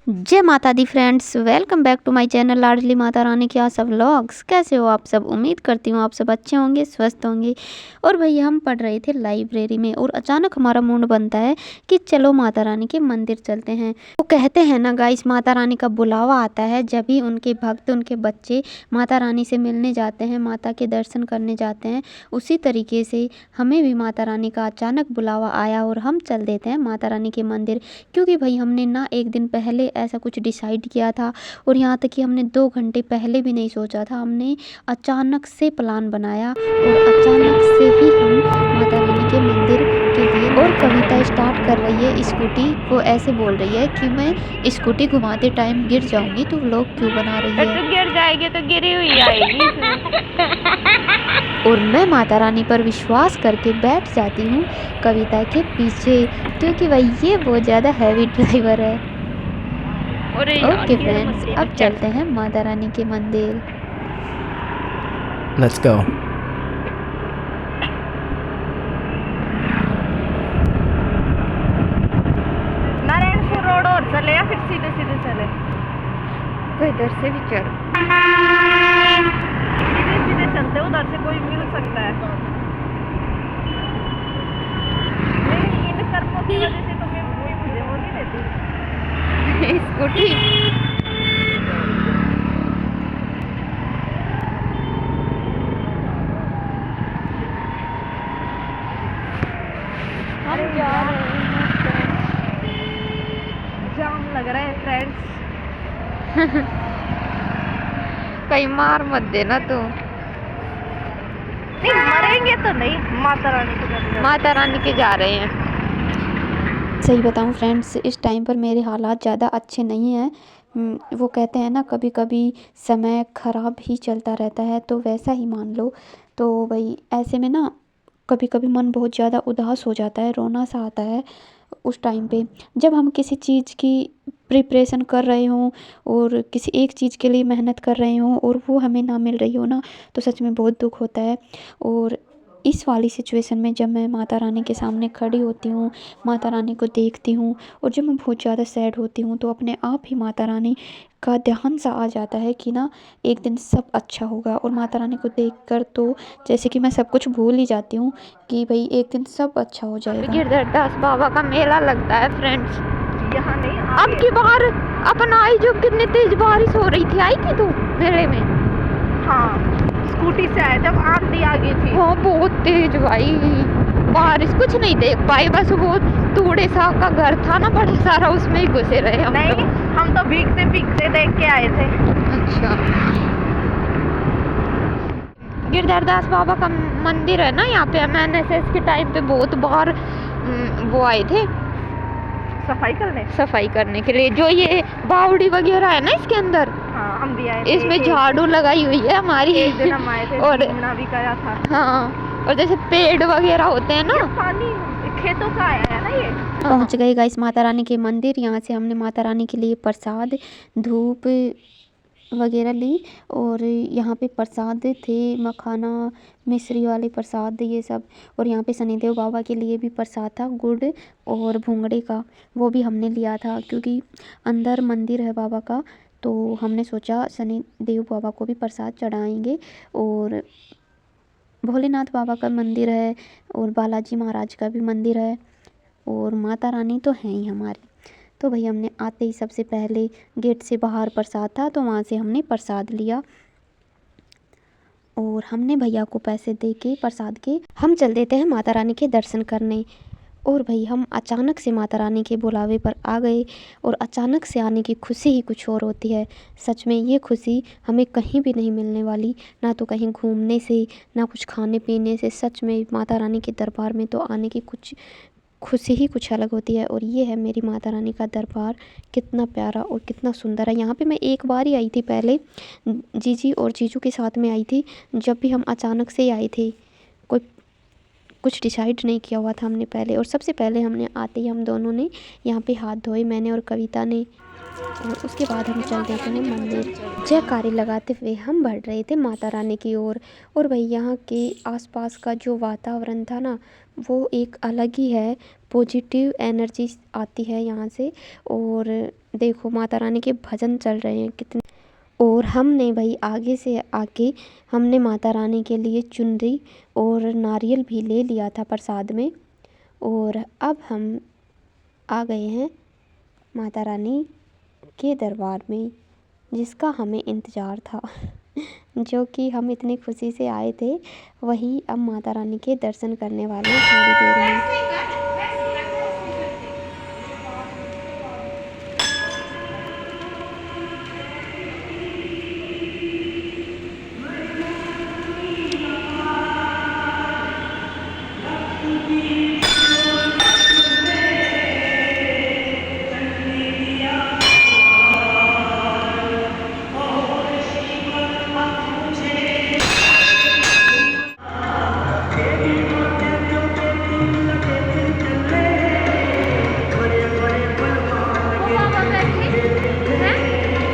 जय माता दी friends, welcome back to my channel लाडली माता रानी की आशा व्लॉग्स। कैसे हो आप सब? उम्मीद करती हूँ आप सब अच्छे होंगे, स्वस्थ होंगे। और भैया हम पढ़ रहे थे लाइब्रेरी में और अचानक हमारा मूड बनता है कि चलो माता रानी के मंदिर चलते हैं। तो कहते हैं ना गाइस, माता रानी का बुलावा आता है जब भी उनके भक्त, उनके बच्चे माता रानी से मिलने जाते हैं, माता के दर्शन करने जाते हैं। उसी तरीके से हमें भी माता रानी का अचानक बुलावा आया और हम चल देते हैं माता रानी के मंदिर। क्योंकि भाई हमने ना एक दिन पहले ऐसा कुछ डिसाइड किया था और यहाँ तक कि हमने 2 घंटे पहले भी नहीं सोचा था। हमने अचानक से प्लान बनाया और अचानक से ही हम माता रानी के मंदिर के लिए। और कविता स्टार्ट कर रही है स्कूटी। वो ऐसे बोल रही है कि मैं स्कूटी घुमाते टाइम गिर जाऊंगी तो व्लॉग क्यों बना रही है? तो गिर जाएगी तो गिरी हुई आएगी। और मैं माता रानी पर विश्वास करके बैठ जाती हूँ कविता के पीछे, क्योंकि भाई ये बहुत ज़्यादा हैवी ड्राइवर है। ओके फ्रेंड्स, अब चलते हैं माता रानी के मंदिर। Let's go. नारायणपुर रोड और चले या फिर सीधे सीधे चले? कोई इधर से भी चल। सीधे सीधे चलते, उधर से कोई मिल सकता है। नहीं, इन कर्मों की वजह से तो मैं मुझे वो नहीं देती स्कूटी। हम जा रहे हैं। जाम लग रहा है फ्रेंड्स। कहीं मार मत देना तू। नहीं मरेंगे तो नहीं, माता रानी के माता रानी के जा रहे हैं। सही बताऊं फ्रेंड्स, इस टाइम पर मेरे हालात ज़्यादा अच्छे नहीं हैं। वो कहते हैं ना, कभी कभी समय ख़राब ही चलता रहता है, तो वैसा ही मान लो। तो भाई ऐसे में ना कभी कभी मन बहुत ज़्यादा उदास हो जाता है, रोना सा आता है उस टाइम पे, जब हम किसी चीज़ की प्रिपरेशन कर रहे हों और किसी एक चीज़ के लिए मेहनत कर रहे हों और वो हमें ना मिल रही हो ना, तो सच में बहुत दुख होता है। और इस वाली सिचुएशन में जब मैं माता रानी के सामने खड़ी होती हूँ, माता रानी को देखती हूँ और जब मैं बहुत ज़्यादा सैड होती हूँ, तो अपने आप ही माता रानी का ध्यान सा आ जाता है कि ना एक दिन सब अच्छा होगा। और माता रानी को देखकर तो जैसे कि मैं सब कुछ भूल ही जाती हूँ कि भाई एक दिन सब अच्छा हो जाएगा। गिरधरदास बाबा का मेला लगता है फ्रेंड्स यहाँ नहीं। अब की बार अपन आई, जो कितनी तेज बारिश हो रही थी, आई थी तू मेले में? हाँ, स्कूटी से आए जब आंधी आ गई थी। हाँ बहुत तेज भाई, बारिश कुछ नहीं देख पाए, बस वो तूड़े सा का घर था ना बड़ा सारा, उसमें ही घुसे रहे हम। नहीं, हम तो भीगते भीगते देख के आए थे। अच्छा, गिरधरदास बाबा का मंदिर है ना यहाँ पे। मैंने इसके टाइम पे बहुत बार वो आए थे सफाई करने के लिए। जो ये बावड़ी वगैरह है ना इसके अंदर, हाँ, हम भी आए थे। इसमें झाड़ू लगाई हुई है हमारी। एक दिन हम आए थे और भी करा था। हाँ, और जैसे पेड़ वगैरह होते हैं ना, पानी खेतों का आया है ना ये। पहुंच गए गाइस माता रानी के मंदिर। यहाँ से हमने माता रानी के लिए प्रसाद, धूप वगैरह ली। और यहाँ पे प्रसाद थे, मखाना, मिश्री वाले प्रसाद, ये सब। और यहाँ पे शनिदेव बाबा के लिए भी प्रसाद था, गुड़ और भूंगड़े का, वो भी हमने लिया था क्योंकि अंदर मंदिर है बाबा का। तो हमने सोचा शनिदेव बाबा को भी प्रसाद चढ़ाएंगे। और भोलेनाथ बाबा का मंदिर है और बालाजी महाराज का भी मंदिर है और माता रानी तो हैं ही हमारी। तो भाई हमने आते ही सबसे पहले गेट से बाहर प्रसाद था, तो वहाँ से हमने प्रसाद लिया और हमने भैया को पैसे दे के प्रसाद के हम चल देते हैं माता रानी के दर्शन करने। और भाई हम अचानक से माता रानी के बुलावे पर आ गए और अचानक से आने की खुशी ही कुछ और होती है। सच में ये खुशी हमें कहीं भी नहीं मिलने वाली, ना तो कहीं घूमने से, ना कुछ खाने पीने से। सच में माता रानी के दरबार में तो आने की कुछ खुशी ही कुछ अलग होती है। और ये है मेरी माता रानी का दरबार, कितना प्यारा और कितना सुंदर है। यहाँ पे मैं एक बार ही आई थी पहले, जीजी और जीजू के साथ में आई थी, जब भी हम अचानक से आए थे, कोई कुछ डिसाइड नहीं किया हुआ था हमने पहले। और सबसे पहले हमने आते ही हम दोनों ने यहाँ पे हाथ धोए, मैंने और कविता ने। और उसके बाद हम चल देते हैं मंदिर। जयकारे लगाते हुए हम बढ़ रहे थे माता रानी की ओर। और भाई यहाँ के आसपास का जो वातावरण था ना, वो एक अलग ही है, पॉजिटिव एनर्जी आती है यहाँ से। और देखो माता रानी के भजन चल रहे हैं कितने। और हमने भाई आगे से आके हमने माता रानी के लिए चुनरी और नारियल भी ले लिया था प्रसाद में। और अब हम आ गए हैं माता रानी के दरबार में, जिसका हमें इंतज़ार था जो कि हम इतनी खुशी से आए थे, वही अब माता रानी के दर्शन करने वाले हैं थोड़ी देर में।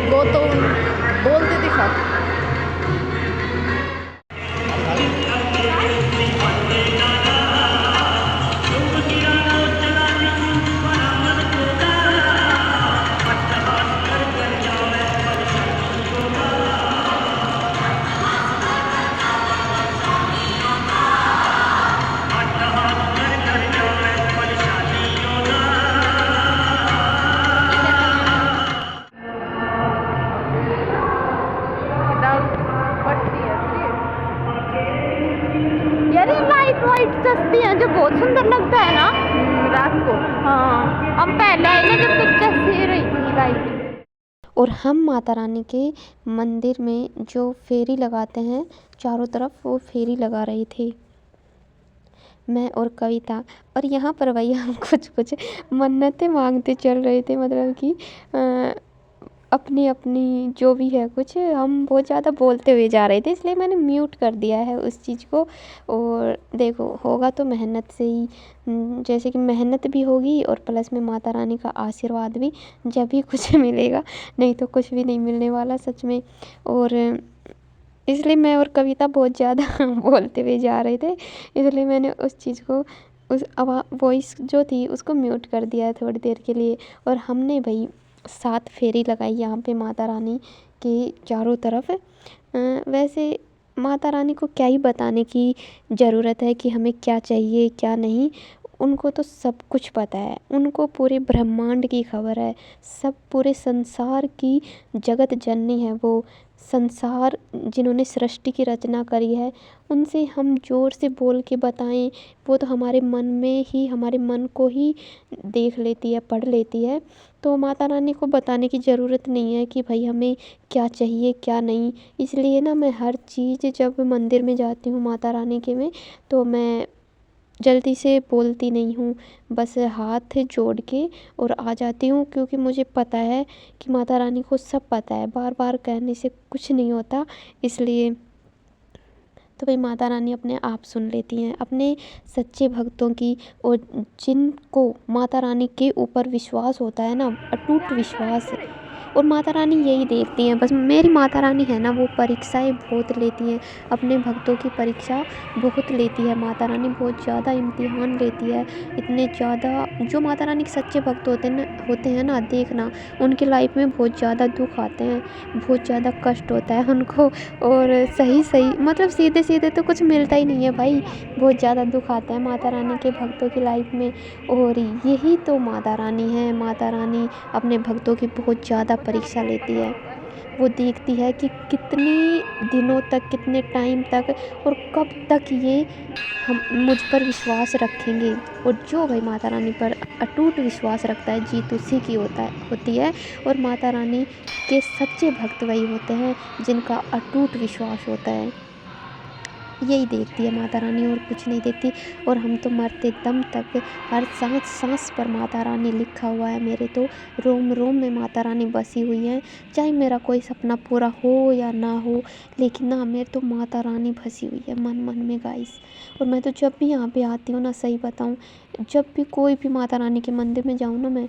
वो तो बोलते दिखा। यार ये लाइट वाइट सस्ती है जो बहुत सुंदर लगता है ना रात को। हाँ हम पहले आए ना जब पिक्चर से रही थी लाइट। और हम माता रानी के मंदिर में जो फेरी लगाते हैं चारों तरफ, वो फेरी लगा रहे थे मैं और कविता। और यहाँ पर भैया हम कुछ मन्नतें मांगते चल रहे थे, मतलब कि अपनी अपनी जो भी है कुछ, हम बहुत ज़्यादा बोलते हुए जा रहे थे, इसलिए मैंने म्यूट कर दिया है उस चीज़ को। और देखो होगा तो मेहनत से ही, जैसे कि मेहनत भी होगी और प्लस में माता रानी का आशीर्वाद भी, जब भी कुछ मिलेगा, नहीं तो कुछ भी नहीं मिलने वाला सच में। और इसलिए मैं और कविता बहुत ज़्यादा बोलते हुए जा रहे थे, इसलिए मैंने उस चीज़ को, उस वॉइस जो थी उसको म्यूट कर दिया है थोड़ी देर के लिए। और हमने भाई 7 फेरी लगाई यहाँ पे माता रानी के चारों तरफ। वैसे माता रानी को क्या ही बताने की ज़रूरत है कि हमें क्या चाहिए क्या नहीं, उनको तो सब कुछ पता है, उनको पूरे ब्रह्मांड की खबर है, सब पूरे संसार की जगत जननी है वो। संसार जिन्होंने सृष्टि की रचना करी है, उनसे हम ज़ोर से बोल के बताएं, वो तो हमारे मन में ही, हमारे मन को ही देख लेती है, पढ़ लेती है। तो माता रानी को बताने की ज़रूरत नहीं है कि भाई हमें क्या चाहिए क्या नहीं। इसलिए ना मैं हर चीज़ जब मंदिर में जाती हूँ माता रानी के में, तो मैं जल्दी से बोलती नहीं हूँ, बस हाथ जोड़ के और आ जाती हूँ, क्योंकि मुझे पता है कि माता रानी को सब पता है, बार बार कहने से कुछ नहीं होता। इसलिए तो भाई माता रानी अपने आप सुन लेती हैं अपने सच्चे भक्तों की। और जिनको माता रानी के ऊपर विश्वास होता है ना, अटूट विश्वास, और माता रानी यही देखती हैं बस। मेरी माता रानी है ना, वो परीक्षाएं बहुत लेती हैं, अपने भक्तों की परीक्षा बहुत लेती है माता रानी, बहुत ज़्यादा इम्तिहान लेती है, इतने ज़्यादा। जो माता रानी के सच्चे भक्त होते हैं ना, देखना उनकी लाइफ में बहुत ज़्यादा दुख आते हैं, बहुत ज़्यादा कष्ट होता है उनको। और सही मतलब सीधे सीधे तो कुछ मिलता ही नहीं है भाई, बहुत ज़्यादा दुख आता है माता रानी के भक्तों की लाइफ में। और यही तो माता रानी है, माता रानी अपने भक्तों की बहुत ज़्यादा परीक्षा लेती है। वो देखती है कि कितनी दिनों तक, कितने टाइम तक और कब तक ये हम मुझ पर विश्वास रखेंगे। और जो भाई माता रानी पर अटूट विश्वास रखता है, जीत उसी की होती है। और माता रानी के सच्चे भक्त वही होते हैं जिनका अटूट विश्वास होता है। यही देखती है माता रानी, और कुछ नहीं देखती। और हम तो मरते दम तक, हर सांस पर माता रानी लिखा हुआ है, मेरे तो रोम रोम में माता रानी बसी हुई है। चाहे मेरा कोई सपना पूरा हो या ना हो, लेकिन ना मेरे तो माता रानी बसी हुई है मन मन में गाइस। और मैं तो जब भी यहाँ पे आती हूँ ना, सही बताऊँ, जब भी कोई भी माता रानी के मंदिर में जाऊँ ना, मैं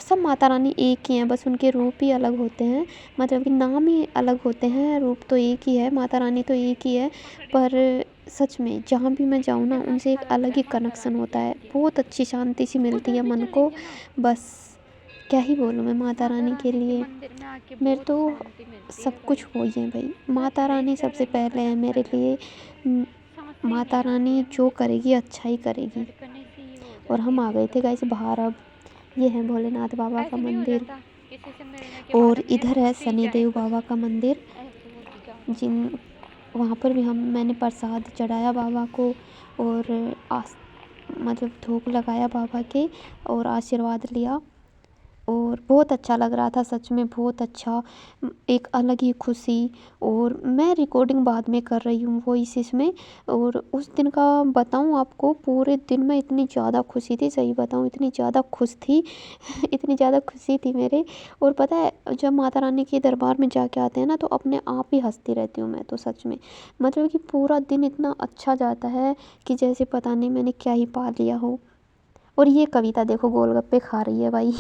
सब माता रानी एक ही हैं, बस उनके रूप ही अलग होते हैं, मतलब कि नाम ही अलग होते हैं, रूप तो एक ही है, माता रानी तो एक ही है। पर सच में जहाँ भी मैं जाऊँ ना, उनसे एक अलग ही कनेक्शन होता है, बहुत अच्छी शांति सी मिलती है मन को। बस क्या ही बोलूँ मैं माता रानी के लिए। मंदिर में आके मेरे बहुत तो शांति मिलती सब है। कुछ हो ही है भाई, माता रानी सबसे पहले है मेरे लिए। माता रानी जो करेगी अच्छा ही करेगी। धड़कने सी हो और जाती हम है आ दिल गए तो। थे गाइस बाहर अब। ये है भोलेनाथ बाबा का ऐसे नहीं हो मंदिर जाता किसी से मिलने के बाद और अपनी इधर रूह है सी जाए शनिदेव बस। बाबा का मंदिर। ऐसे होती जाता है। जिन वहाँ पर भी मैंने प्रसाद चढ़ाया बाबा को और मतलब धूप लगाया बाबा के और आशीर्वाद लिया और बहुत अच्छा लग रहा था सच में, बहुत अच्छा। एक अलग ही खुशी। और मैं रिकॉर्डिंग बाद में कर रही हूँ वॉइस इसमें। और उस दिन का बताऊँ आपको, पूरे दिन में इतनी ज़्यादा खुशी थी, सही बताऊँ इतनी ज़्यादा खुश थी इतनी ज़्यादा खुशी थी मेरे। और पता है जब माता रानी के दरबार में जाके आते हैं ना तो अपने आप ही हंसती रहती हूँ मैं तो सच में। मतलब कि पूरा दिन इतना अच्छा जाता है कि जैसे पता नहीं मैंने क्या ही पा लिया हो। और ये कविता देखो गोलगप्पे खा रही है भाई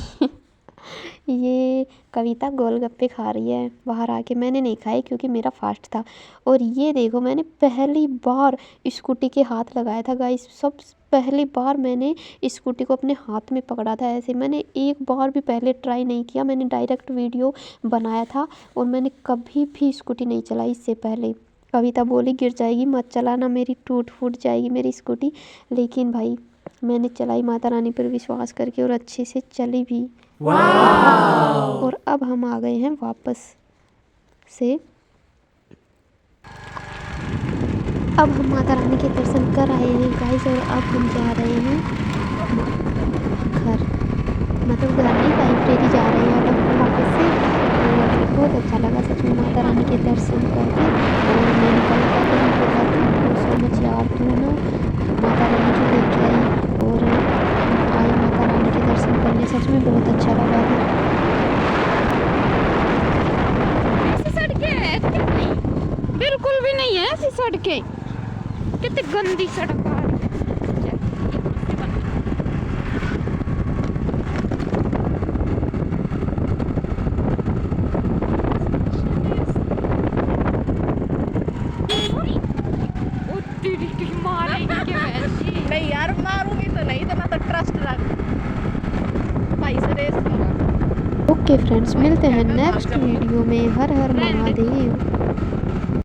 ये कविता गोलगप्पे खा रही है बाहर आके। मैंने नहीं खाए क्योंकि मेरा फास्ट था। और ये देखो मैंने पहली बार स्कूटी के हाथ लगाया था गाइस। सब पहली बार मैंने स्कूटी को अपने हाथ में पकड़ा था ऐसे। मैंने एक बार भी पहले ट्राई नहीं किया, मैंने डायरेक्ट वीडियो बनाया था और मैंने कभी भी स्कूटी नहीं चलाई इससे पहले। कविता बोली गिर जाएगी मत चलाना, मेरी टूट फूट जाएगी मेरी स्कूटी। लेकिन भाई मैंने चलाई माता रानी पर विश्वास करके और अच्छे से चली भी। और अब हम आ गए हैं वापस से। अब हम माता रानी के दर्शन कर आए हैं गाइस और अब हम जा रहे हैं घर। मतलब घर नहीं, लाइब्रेरी जा रहे हैं अब हम वापस से। और बहुत अच्छा लगा सच में माता रानी के दर्शन करके। और मैंने कल का दिन बोला थैंक यू सो मच यार, तू ना माता रानी जो लेके आई और हम आए माता रानी के दर्शन करने, सच में बहुत अच्छा लगा था। ऐसी सड़कें हैं नहीं, बिल्कुल भी नहीं है ऐसी सड़कें। कितनी गंदी सड़क आ रही है। ओ दीदी की मारेगी के वैसी। नहीं यार मारूंगी तो नहीं, तो मैं तो ट्रस्ट रख भाई से रेस करा। ओके फ्रेंड्स, मिलते हैं नेक्स्ट वीडियो में। हर हर महादेव।